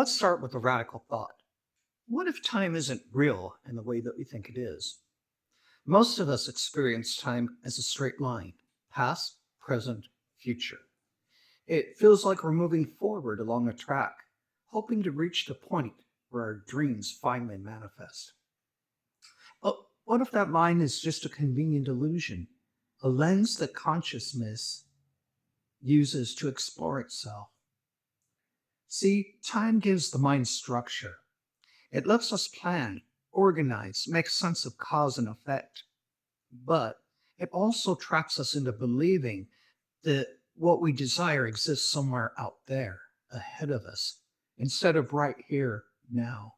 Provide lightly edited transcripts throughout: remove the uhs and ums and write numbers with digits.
Let's start with a radical thought. What if time isn't real in the way that we think it is? Most of us experience time as a straight line: past, present, future. It feels like we're moving forward along a track, hoping to reach the point where our dreams finally manifest. But what if that line is just a convenient illusion, a lens that consciousness uses to explore itself? See, time gives the mind structure. It lets us plan, organize, make sense of cause and effect. But it also traps us into believing that what we desire exists somewhere out there, ahead of us, instead of right here, now.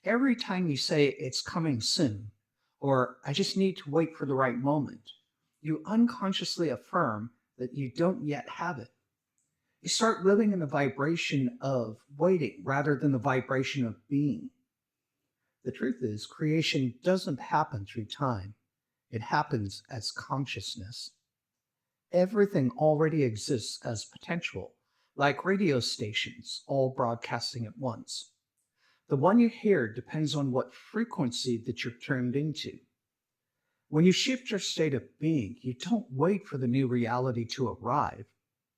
Every time you say it's coming soon, or I just need to wait for the right moment, you unconsciously affirm that you don't yet have it. You start living in the vibration of waiting rather than the vibration of being. The truth is, creation doesn't happen through time, it happens as consciousness. Everything already exists as potential, like radio stations, all broadcasting at once. The one you hear depends on what frequency that you're tuned into. When you shift your state of being, you don't wait for the new reality to arrive.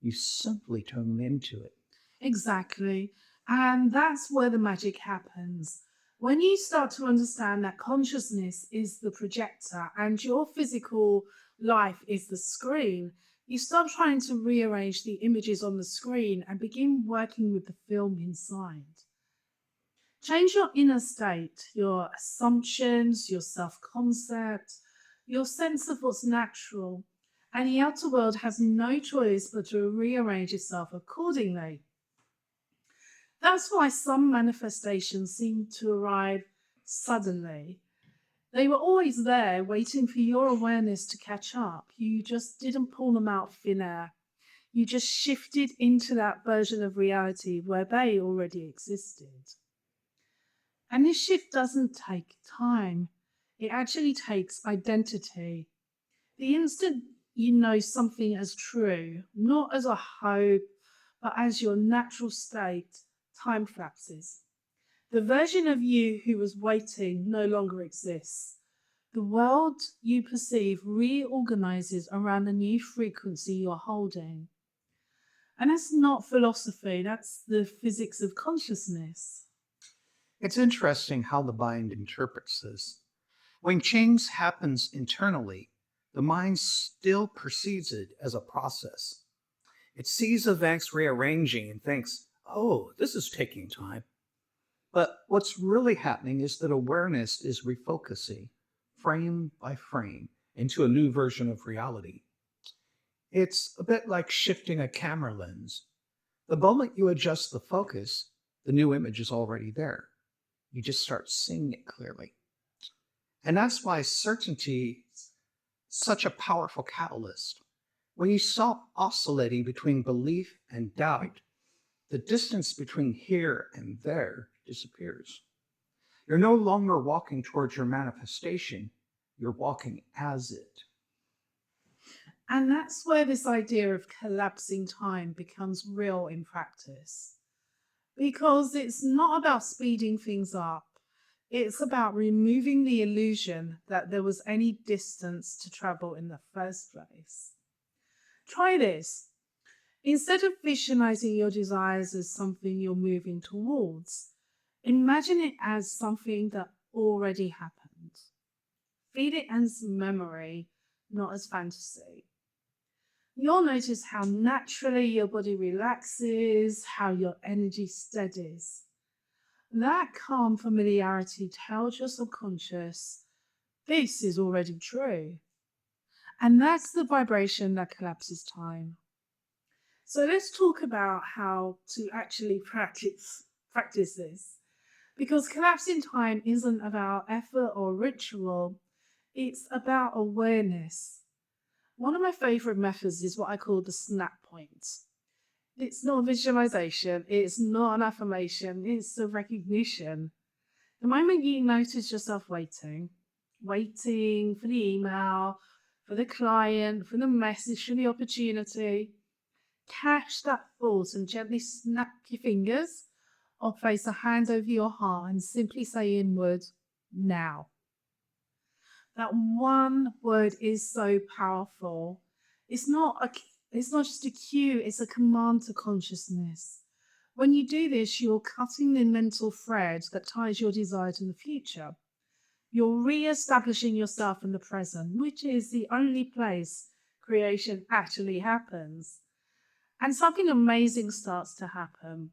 You simply tune into it. Exactly. And that's where the magic happens. When you start to understand that consciousness is the projector and your physical life is the screen, you start trying to rearrange the images on the screen and begin working with the film inside. Change your inner state, your assumptions, your self concept, your sense of what's natural, and the outer world has no choice but to rearrange itself accordingly. That's why some manifestations seem to arrive suddenly. They were always there, waiting for your awareness to catch up. You just didn't pull them out of thin air. You just shifted into that version of reality where they already existed. And this shift doesn't take time, it actually takes identity. The instant you know something as true, not as a hope, but as your natural state, time lapses. The version of you who was waiting no longer exists. The world you perceive reorganizes around the new frequency you're holding. And that's not philosophy, that's the physics of consciousness. It's interesting how the mind interprets this. When change happens internally, the mind still perceives it as a process. It sees events rearranging and thinks, oh, this is taking time. But what's really happening is that awareness is refocusing, frame by frame, into a new version of reality. It's a bit like shifting a camera lens. The moment you adjust the focus, the new image is already there. You just start seeing it clearly. And that's why certainty is such a powerful catalyst. When you stop oscillating between belief and doubt, the distance between here and there disappears. You're no longer walking towards your manifestation, you're walking as it. And that's where this idea of collapsing time becomes real in practice. Because it's not about speeding things up, it's about removing the illusion that there was any distance to travel in the first place. Try this. Instead of visualizing your desires as something you're moving towards, imagine it as something that already happened. Feel it as memory, not as fantasy. You'll notice how naturally your body relaxes, how your energy steadies. That calm familiarity tells your subconscious this is already true. And that's the vibration that collapses time. So let's talk about how to actually practice this. Because collapsing time isn't about effort or ritual, it's about awareness. One of my favorite methods is what I call the snap point. It's not a visualization, it's not an affirmation, it's a recognition. The moment you notice yourself waiting for the email, for the client, for the message, for the opportunity, catch that thought and gently snap your fingers or place a hand over your heart and simply say inward, now. That one word is so powerful. It's not a it's not just a cue, it's a command to consciousness. When you do this, you're cutting the mental thread that ties your desire to the future. You're re-establishing yourself in the present, which is the only place creation actually happens. And something amazing starts to happen.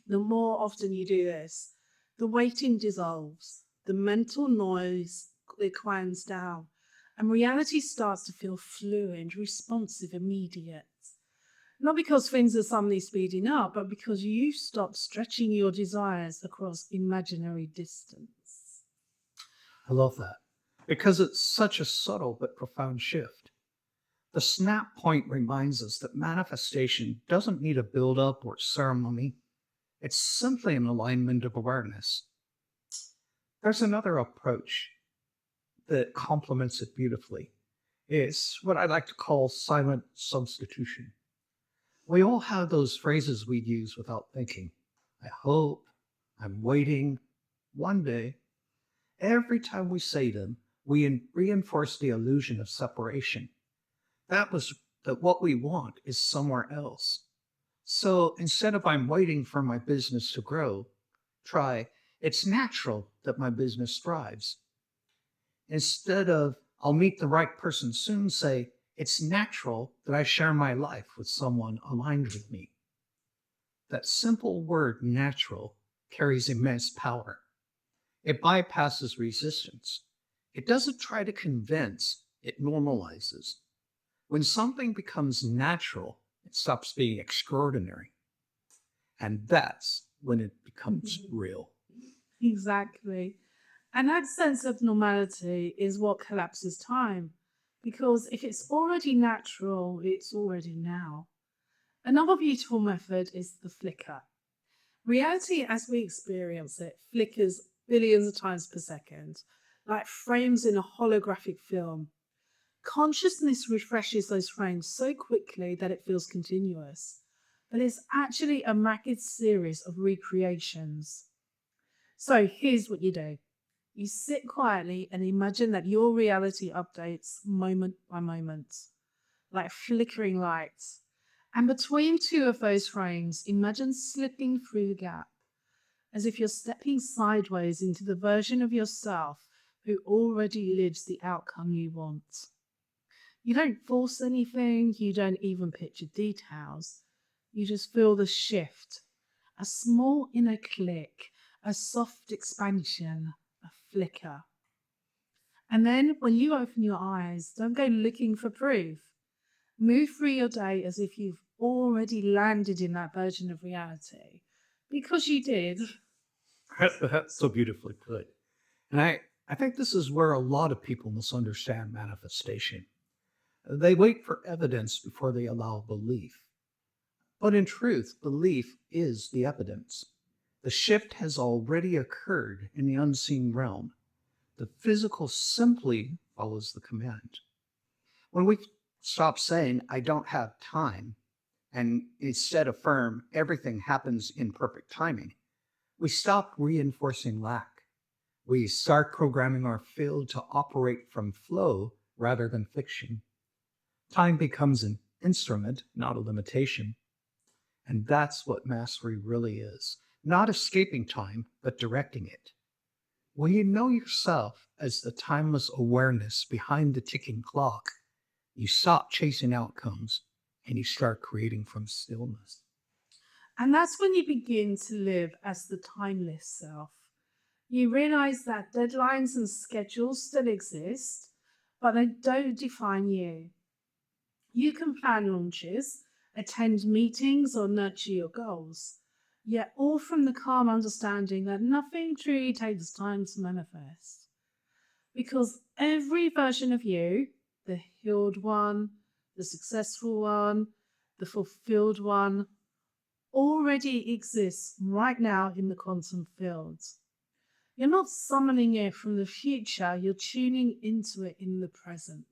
The more often you do this, the waiting dissolves, the mental noise it climbs down, and reality starts to feel fluid, responsive, immediate. Not because things are suddenly speeding up, but because you stop stretching your desires across imaginary distance. I love that because it's such a subtle but profound shift. The snap point reminds us that manifestation doesn't need a build up or ceremony. It's simply an alignment of awareness. There's another approach that complements it beautifully. It's what I like to call silent substitution. We all have those phrases we use without thinking. I hope, I'm waiting, one day. Every time we say them, we reinforce the illusion of separation. That was that what we want is somewhere else. So instead of I'm waiting for my business to grow, try it's natural that my business thrives. Instead of I'll meet the right person soon, say it's natural that I share my life with someone aligned with me. That simple word natural carries immense power. It bypasses resistance. It doesn't try to convince, it normalizes. When something becomes natural, it stops being extraordinary. And that's when it becomes real. Exactly. And that sense of normality is what collapses time. Because if it's already natural, it's already now. Another beautiful method is the flicker. Reality as we experience it flickers billions of times per second, like frames in a holographic film. Consciousness refreshes those frames so quickly that it feels continuous, but it's actually a massive series of recreations. So here's what you do. You sit quietly and imagine that your reality updates moment by moment, like flickering lights. And between two of those frames, imagine slipping through the gap, as if you're stepping sideways into the version of yourself who already lives the outcome you want. You don't force anything, you don't even picture details. You just feel the shift, a small inner click, a soft expansion, a flicker. And then when you open your eyes, don't go looking for proof. Move through your day as if you've already landed in that version of reality. Because you did. That's so beautifully put. And I think this is where a lot of people misunderstand manifestation. They wait for evidence before they allow belief. But in truth, belief is the evidence. The shift has already occurred in the unseen realm. The physical simply follows the command. When we stop saying, I don't have time, and instead affirm everything happens in perfect timing, we stop reinforcing lack. We start programming our field to operate from flow rather than fiction. Time becomes an instrument, not a limitation. And that's what mastery really is. Not escaping time, but directing it. When you know yourself as the timeless awareness behind the ticking clock, you stop chasing outcomes and you start creating from stillness. And that's when you begin to live as the timeless self. You realize that deadlines and schedules still exist, but they don't define you. You can plan launches, attend meetings, or nurture your goals, yet all from the calm understanding that nothing truly takes time to manifest. Because every version of you, the healed one, the successful one, the fulfilled one, already exists right now in the quantum fields. You're not summoning it from the future, you're tuning into it in the present.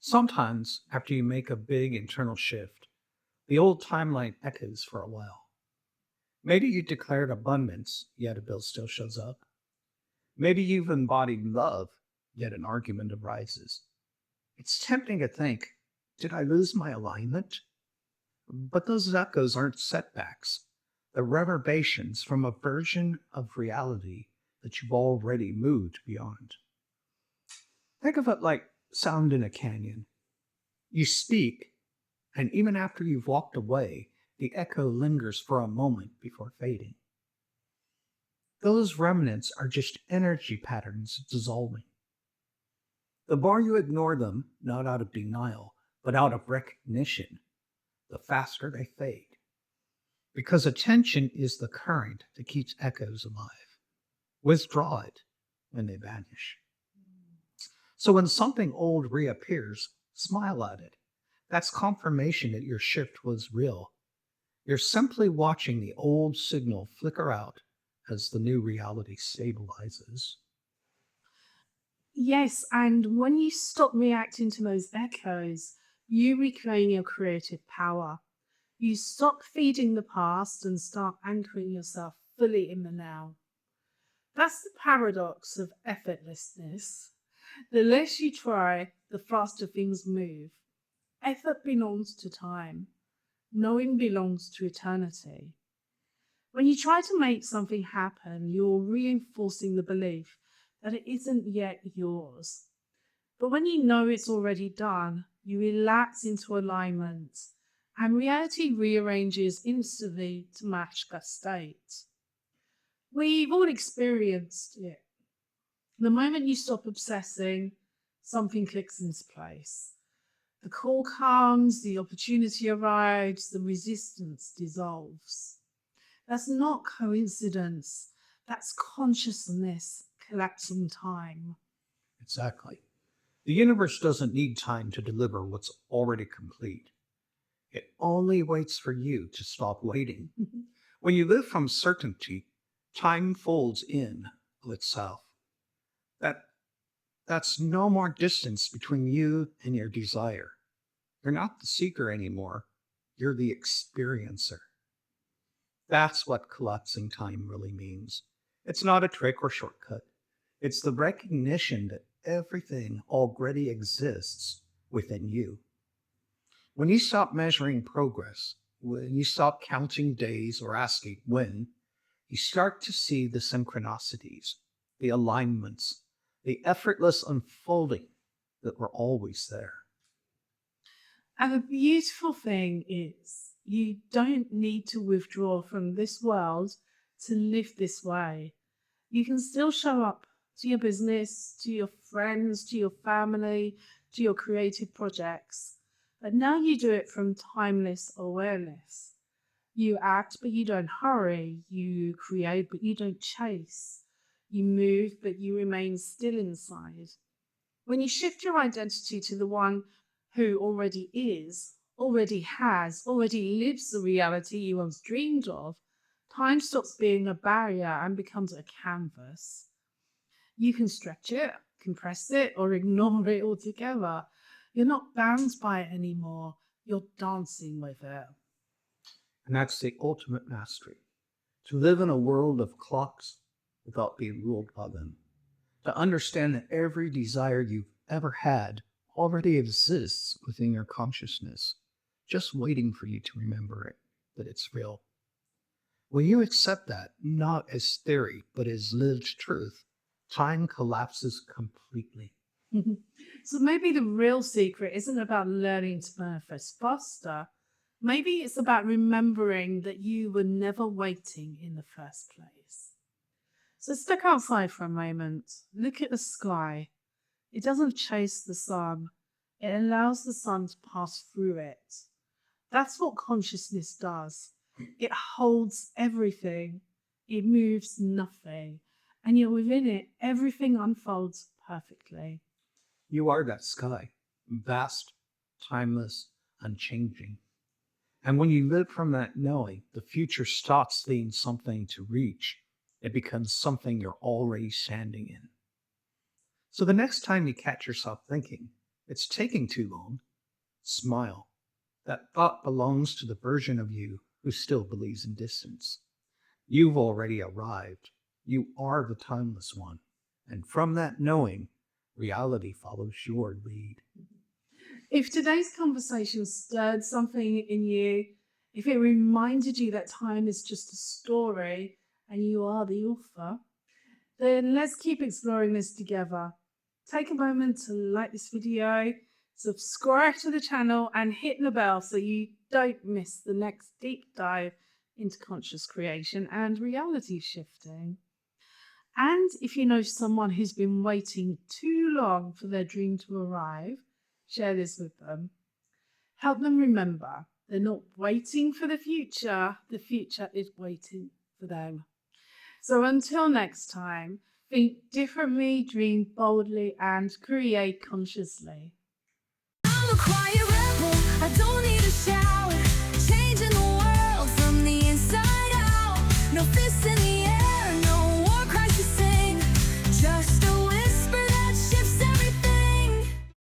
Sometimes, after you make a big internal shift, the old timeline echoes for a while. Maybe you declared abundance, yet a bill still shows up. Maybe you've embodied love, yet an argument arises. It's tempting to think, did I lose my alignment? But those echoes aren't setbacks. They're reverberations from a version of reality that you've already moved beyond. Think of it like sound in a canyon. You speak, and even after you've walked away, the echo lingers for a moment before fading. Those remnants are just energy patterns dissolving. The more you ignore them, not out of denial, but out of recognition, the faster they fade. Because attention is the current that keeps echoes alive. Withdraw it when they vanish. So when something old reappears, smile at it. That's confirmation that your shift was real. You're simply watching the old signal flicker out as the new reality stabilizes. Yes, and when you stop reacting to those echoes, you reclaim your creative power. You stop feeding the past and start anchoring yourself fully in the now. That's the paradox of effortlessness. The less you try, the faster things move. Effort belongs to time. Knowing belongs to eternity. When you try to make something happen, you're reinforcing the belief that it isn't yet yours. But when you know it's already done, you relax into alignment, and reality rearranges instantly to match that state. We've all experienced it. The moment you stop obsessing, something clicks into place. The call comes, the opportunity arrives, the resistance dissolves. That's not coincidence, that's consciousness collapsing time. Exactly. The universe doesn't need time to deliver what's already complete. It only waits for you to stop waiting. When you live from certainty, time folds in of itself. That that's no more distance between you and your desire. You're not the seeker anymore. You're the experiencer. That's what collapsing time really means. It's not a trick or shortcut. It's the recognition that everything already exists within you. When you stop measuring progress, when you stop counting days or asking when, you start to see the synchronicities, the alignments, the effortless unfolding that were always there. And the beautiful thing is, you don't need to withdraw from this world to live this way. You can still show up to your business, to your friends, to your family, to your creative projects. But now you do it from timeless awareness. You act, but you don't hurry. You create, but you don't chase. You move, but you remain still inside. When you shift your identity to the one who already is, already has, already lives the reality you once dreamed of, time stops being a barrier and becomes a canvas. You can stretch it, compress it, or ignore it altogether. You're not bound by it anymore. You're dancing with it. And that's the ultimate mastery. To live in a world of clocks without being ruled by them. To understand that every desire you've ever had already exists within your consciousness, just waiting for you to remember it, that it's real. When you accept that, not as theory, but as lived truth, time collapses completely. So maybe the real secret isn't about learning to manifest faster. Maybe it's about remembering that you were never waiting in the first place. So step outside for a moment. Look at the sky. It doesn't chase the sun. It allows the sun to pass through it. That's what consciousness does. It holds everything. It moves nothing. And yet within it, everything unfolds perfectly. You are that sky, vast, timeless, unchanging. And when you live from that knowing, the future stops being something to reach. It becomes something you're already standing in. So the next time you catch yourself thinking, it's taking too long, smile. That thought belongs to the version of you who still believes in distance. You've already arrived. You are the timeless one. And from that knowing, reality follows your lead. If today's conversation stirred something in you, if it reminded you that time is just a story and you are the author, then let's keep exploring this together. Take a moment to like this video, subscribe to the channel, and hit the bell so you don't miss the next deep dive into conscious creation and reality shifting. And if you know someone who's been waiting too long for their dream to arrive, share this with them. Help them remember they're not waiting for the future is waiting for them. So until next time, think differently, dream boldly, and create consciously. I'm a quiet rebel. I don't